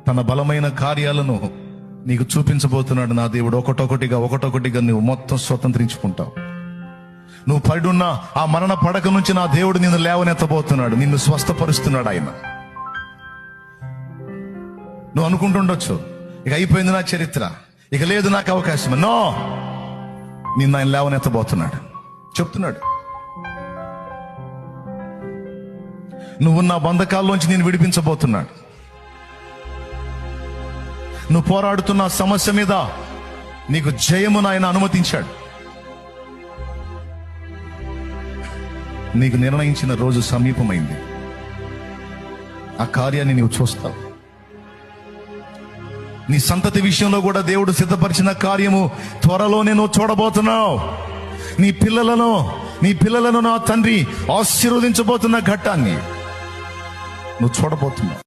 తన బలమైన కార్యాలను నీకు చూపించబోతున్నాడు నా దేవుడు. ఒకటొకటిగా నువ్వు మొత్తం స్వతంత్రించుకుంటావు. నువ్వు పడున్న ఆ మరణ పడక నుంచి నా దేవుడు నిన్ను లేవనెత్తబోతున్నాడు, నిన్ను స్వస్థపరుస్తున్నాడు ఆయన. నువ్వు అనుకుంటుండొచ్చు, ఇక అయిపోయింది నా చరిత్ర, ఇక లేదు నాకు అవకాశం. నో, నిన్ను ఆయన లేవనెత్తబోతున్నాడు. చెప్తున్నాడు, నువ్వున్న బంధకాల్లోంచి నేను విడిపించబోతున్నాడు. నువ్వు పోరాడుతున్న సమస్య మీద నీకు జయమును ఆయన అనుమతించాడు. నీకు నిర్ణయించిన రోజు సమీపమైంది. ఆ కార్యాన్ని నీవు చూస్తావు. నీ సంతతి విషయంలో కూడా దేవుడు సిద్ధపరిచిన కార్యము త్వరలోనే నువ్వు చూడబోతున్నావు. నీ పిల్లలను నా తండ్రి ఆశీర్వదించబోతున్న ఘట్టాన్ని నువ్వు చూడబోతున్నావు.